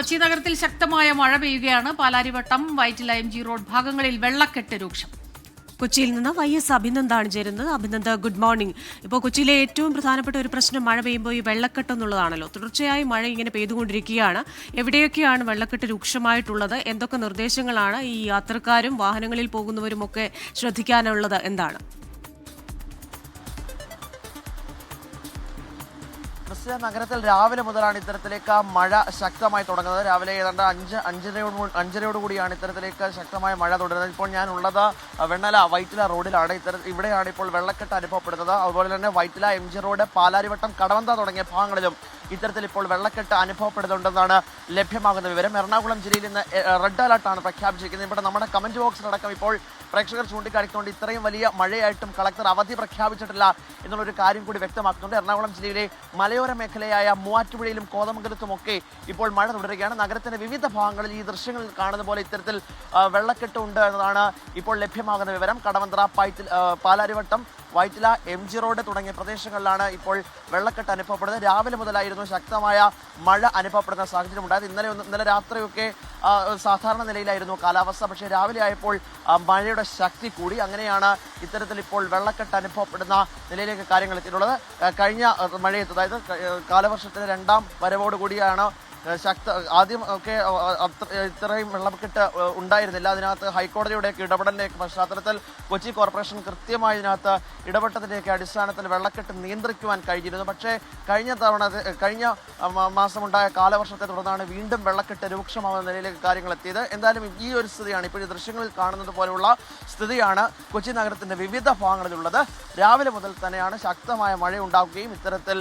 കൊച്ചി നഗരത്തിൽ ശക്തമായ മഴ പെയ്യുകയാണ്. പാലാരിവട്ടം, വൈറ്റില, MG റോഡ് ഭാഗങ്ങളിൽ വെള്ളക്കെട്ട് രൂക്ഷം. കൊച്ചിയിൽ നിന്ന് YS അഭിനന്ദാണ് ചേരുന്നത്. അഭിനന്ദ, ഗുഡ് മോർണിംഗ്. ഇപ്പോൾ കൊച്ചിയിലെ ഏറ്റവും പ്രധാനപ്പെട്ട ഒരു പ്രശ്നം മഴ പെയ്യുമ്പോൾ ഈ വെള്ളക്കെട്ട് എന്നുള്ളതാണല്ലോ. തുടർച്ചയായി മഴ ഇങ്ങനെ പെയ്തുകൊണ്ടിരിക്കുകയാണ്. എവിടെയൊക്കെയാണ് വെള്ളക്കെട്ട് രൂക്ഷമായിട്ടുള്ളത്? എന്തൊക്കെ നിർദ്ദേശങ്ങളാണ് ഈ യാത്രക്കാരും വാഹനങ്ങളിൽ പോകുന്നവരും ഒക്കെ ശ്രദ്ധിക്കാനുള്ളത്? എന്താണ്? നഗരത്തിൽ രാവിലെ മുതലാണ് ഇത്തരത്തിലേക്ക് മഴ ശക്തമായി തുടങ്ങുന്നത്. രാവിലെ ഏതാണ്ട് അഞ്ചരയോടുകൂടിയാണ് ഇത്തരത്തിലേക്ക് ശക്തമായ മഴ തുടരുന്നത്. ഇപ്പോൾ ഞാൻ ഉള്ളത് വെണ്ണല വൈറ്റില റോഡിലാണ്. ഇവിടെയാണ് ഇപ്പോൾ വെള്ളക്കെട്ട് അനുഭവപ്പെടുന്നത്. അതുപോലെ തന്നെ വൈറ്റില, MG റോഡ്, പാലാരിവട്ടം, കടവന്ത തുടങ്ങിയ ഭാഗങ്ങളിലും ഇത്തരത്തിൽ ഇപ്പോൾ വെള്ളക്കെട്ട് അനുഭവപ്പെടുന്നുണ്ടെന്നാണ് ലഭ്യമാകുന്ന വിവരം. എറണാകുളം ജില്ലയിൽ ഇന്ന് റെഡ് അലർട്ടാണ് പ്രഖ്യാപിച്ചിരിക്കുന്നത്. ഇവിടെ നമ്മുടെ കമന്റ് ബോക്സിലടക്കം ഇപ്പോൾ പ്രേക്ഷകർ ചൂണ്ടിക്കാണിക്കുന്നുണ്ട് ഇത്രയും വലിയ മഴയായിട്ടും കളക്ടർ അവധി പ്രഖ്യാപിച്ചിട്ടില്ല എന്നുള്ളൊരു കാര്യം കൂടി വ്യക്തമാക്കുന്നുണ്ട്. എറണാകുളം ജില്ലയിലെ മലയോര മേഖലയായ മൂവാറ്റുപുഴയിലും കോതമംഗലത്തുമൊക്കെ ഇപ്പോൾ മഴ തുടരുകയാണ്. നഗരത്തിന്റെ വിവിധ ഭാഗങ്ങളിൽ ഈ ദൃശ്യങ്ങളിൽ കാണുന്ന പോലെ ഇത്തരത്തിൽ വെള്ളക്കെട്ട് ഉണ്ട് എന്നതാണ് ഇപ്പോൾ ലഭ്യമാകുന്ന വിവരം. കടവന്ത്ര, പാലാരിവട്ടം, വൈറ്റില, MG റോഡ് തുടങ്ങിയ പ്രദേശങ്ങളിലാണ് ഇപ്പോൾ വെള്ളക്കെട്ട് അനുഭവപ്പെടുന്നത്. രാവിലെ മുതലായിരുന്നു ശക്തമായ മഴ അനുഭവപ്പെടുന്ന സാഹചര്യം ഉണ്ടായത്. ഇന്നലെ രാത്രിയൊക്കെ സാധാരണ നിലയിലായിരുന്നു കാലാവസ്ഥ. പക്ഷേ രാവിലെ ആയപ്പോൾ മഴയുടെ ശക്തി കൂടി. അങ്ങനെയാണ് ഇത്തരത്തിൽ ഇപ്പോൾ വെള്ളക്കെട്ട് അനുഭവപ്പെടുന്ന നിലയിലേക്ക് കാര്യങ്ങൾ എത്തിയിട്ടുള്ളത്. കഴിഞ്ഞ മഴയത്ത്, അതായത് കാലവർഷത്തിന്റെ രണ്ടാം വരവോടുകൂടിയാണ് ആദ്യം ഒക്കെ ഇത്രയും വെള്ളക്കെട്ട് ഉണ്ടായിരുന്നില്ല. അതിനകത്ത് ഹൈക്കോടതിയുടെയൊക്കെ ഇടപെടലിൻ്റെയൊക്കെ പശ്ചാത്തലത്തിൽ കൊച്ചി കോർപ്പറേഷൻ കൃത്യമായി ഇതിനകത്ത് ഇടപെട്ടതിൻ്റെയൊക്കെ അടിസ്ഥാനത്തിൽ വെള്ളക്കെട്ട് നിയന്ത്രിക്കുവാൻ കഴിഞ്ഞിരുന്നു. പക്ഷേ കഴിഞ്ഞ മാസമുണ്ടായ കാലവർഷത്തെ തുടർന്നാണ് വീണ്ടും വെള്ളക്കെട്ട് രൂക്ഷമാകുന്ന നിലയിലേക്ക് കാര്യങ്ങൾ എത്തിയത്. എന്തായാലും ഈ ഒരു സ്ഥിതിയാണ് ഇപ്പോൾ ഈ ദൃശ്യങ്ങളിൽ കാണുന്നത് പോലെയുള്ള സ്ഥിതിയാണ് കൊച്ചി നഗരത്തിന്റെ വിവിധ ഭാഗങ്ങളിലുള്ളത്. രാവിലെ മുതൽ തന്നെയാണ് ശക്തമായ മഴ ഉണ്ടാവുകയും ഇത്തരത്തിൽ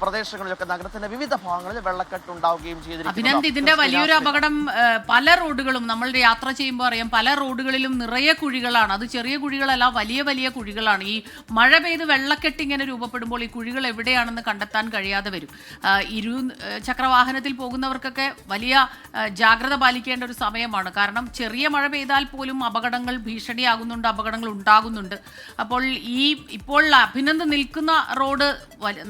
പ്രദേശങ്ങളിലൊക്കെ നഗരത്തിന്റെ വിവിധ ഭാഗങ്ങളിൽ വെള്ളക്കെട്ട് ഉണ്ടാവുകയും. അഭിനന്ദ്, ഇതിന്റെ വലിയൊരു അപകടം പല റോഡുകളും നമ്മൾ യാത്ര ചെയ്യുമ്പോൾ അറിയാം, പല റോഡുകളിലും നിറയെ കുഴികളാണ്. അത് ചെറിയ കുഴികളല്ല, വലിയ വലിയ കുഴികളാണ്. ഈ മഴ പെയ്ത് വെള്ളക്കെട്ട് ഇങ്ങനെ രൂപപ്പെടുമ്പോൾ ഈ കുഴികൾ എവിടെയാണെന്ന് കണ്ടെത്താൻ കഴിയാതെ വരും. ഇരുചക്രവാഹനത്തിൽ പോകുന്നവർക്കൊക്കെ വലിയ ജാഗ്രത പാലിക്കേണ്ട ഒരു സമയമാണ്. കാരണം ചെറിയ മഴ പെയ്താൽ പോലും അപകടങ്ങൾ ഭീഷണിയാകുന്നുണ്ട്, അപകടങ്ങൾ ഉണ്ടാകുന്നുണ്ട്. അപ്പോൾ ഇപ്പോൾ അഭിനന്ദ് നിൽക്കുന്ന റോഡ്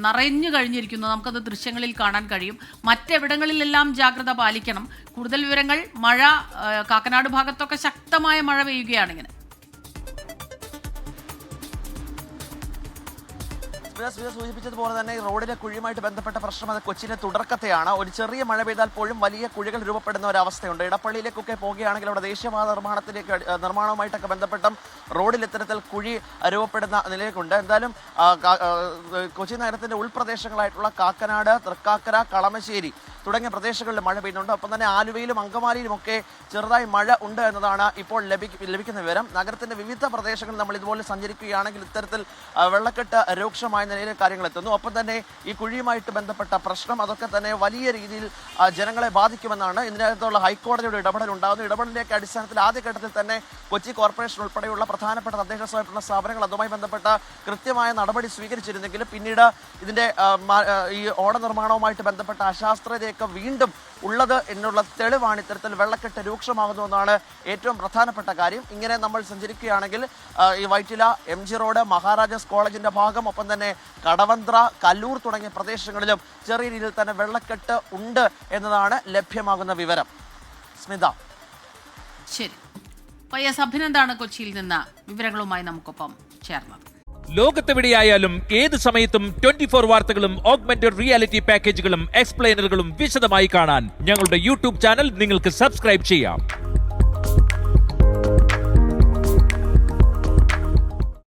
നിറഞ്ഞു കഴിഞ്ഞിരിക്കുന്നു. നമുക്കത് ദൃശ്യങ്ങളിൽ കാണാൻ കഴിയും. മറ്റെവിടങ്ങളിൽ എല്ലാം ജാഗ്രത പാലിക്കണം. കൂടുതൽ വിവരങ്ങൾ, മഴ കാക്കനാട് ഭാഗത്തൊക്കെ ശക്തമായ മഴ പെയ്യുകയാണ്. ഇങ്ങനെ സൂചിപ്പിച്ചതുപോലെ തന്നെ റോഡിലെ കുഴിയുമായിട്ട് ബന്ധപ്പെട്ട പ്രശ്നം അത് കൊച്ചിയിലെ തുടക്കത്തെയാണ്. ഒരു ചെറിയ മഴ പെയ്താൽ പോലും വലിയ കുഴികൾ രൂപപ്പെടുന്ന ഒരവസ്ഥയുണ്ട്. ഇടപ്പള്ളിയിലേക്കൊക്കെ പോകുകയാണെങ്കിൽ അവിടെ ദേശീയപാത നിർമ്മാണവുമായിട്ടൊക്കെ ബന്ധപ്പെട്ടും റോഡിൽ ഇത്തരത്തിൽ കുഴി രൂപപ്പെടുന്ന നിലയിലേക്കുണ്ട്. എന്തായാലും കൊച്ചി നഗരത്തിന്റെ ഉൾപ്രദേശങ്ങളായിട്ടുള്ള കാക്കനാട്, തൃക്കാക്കര, കളമശ്ശേരി തുടങ്ങിയ പ്രദേശങ്ങളിൽ മഴ പെയ്യുന്നുണ്ട്. ഒപ്പം തന്നെ ആലുവയിലും അങ്കമാലിയിലുമൊക്കെ ചെറുതായി മഴ ഉണ്ട് എന്നതാണ് ഇപ്പോൾ ലഭിക്കുന്ന വിവരം. നഗരത്തിന്റെ വിവിധ പ്രദേശങ്ങളിൽ നമ്മൾ ഇതുപോലെ സഞ്ചരിക്കുകയാണെങ്കിൽ ഇത്തരത്തിൽ വെള്ളക്കെട്ട് രൂക്ഷമായ നിലയിൽ കാര്യങ്ങൾ എത്തുന്നു. ഒപ്പം തന്നെ ഈ കുഴിയുമായിട്ട് ബന്ധപ്പെട്ട പ്രശ്നം അതൊക്കെ തന്നെ വലിയ രീതിയിൽ ജനങ്ങളെ ബാധിക്കുമെന്നാണ് ഇതിനകത്തുള്ള ഹൈക്കോടതിയുടെ ഇടപെടൽ ഉണ്ടാകുന്നു. ഇടപെടലിന്റെ അടിസ്ഥാനത്തിൽ ആദ്യഘട്ടത്തിൽ തന്നെ കൊച്ചി കോർപ്പറേഷൻ ഉൾപ്പെടെയുള്ള പ്രധാനപ്പെട്ട തദ്ദേശ സ്വയംഭരണ സ്ഥാപനങ്ങൾ അതുമായി ബന്ധപ്പെട്ട കൃത്യമായ നടപടി സ്വീകരിച്ചിരുന്നെങ്കിലും പിന്നീട് ഇതിന്റെ ഈ ഓട നിർമ്മാണവുമായിട്ട് ബന്ധപ്പെട്ട അശാസ്ത്രതയൊക്കെ വീണ്ടും ഉള്ളത് എന്നുള്ള തെളിവാണ് ഇത്തരത്തിൽ വെള്ളക്കെട്ട് രൂക്ഷമാകുന്നതെന്നാണ് ഏറ്റവും പ്രധാനപ്പെട്ട കാര്യം. ഇങ്ങനെ നമ്മൾ സഞ്ചരിക്കുകയാണെങ്കിൽ ഈ വൈറ്റില, MG റോഡ്, മഹാരാജാസ് കോളേജിന്റെ ഭാഗം, ഒപ്പം തന്നെ കടവന്ത്ര, കല്ലൂർ തുടങ്ങിയ പ്രദേശങ്ങളിലും ചെറിയ രീതിയിൽ തന്നെ വെള്ളക്കെട്ട് ഉണ്ട് എന്നതാണ് ലഭ്യമാകുന്ന വിവരം. സ്മിത. ശരി, YS അഭിനന്ദാണ് കൊച്ചിയിൽ നിന്ന് വിവരങ്ങളുമായി നമുക്കൊപ്പം ചേർന്നത്. ലോകത്തെവിടെയായാലും ഏത് സമയത്തും 24 വാർത്തകളും ഓഗ്മെന്റഡ് റിയാലിറ്റി പാക്കേജുകളും എക്സ്പ്ലെയിനറുകളും വിശദമായി കാണാൻ ഞങ്ങളുടെ YouTube ചാനൽ നിങ്ങൾക്ക് സബ്സ്ക്രൈബ് ചെയ്യാം.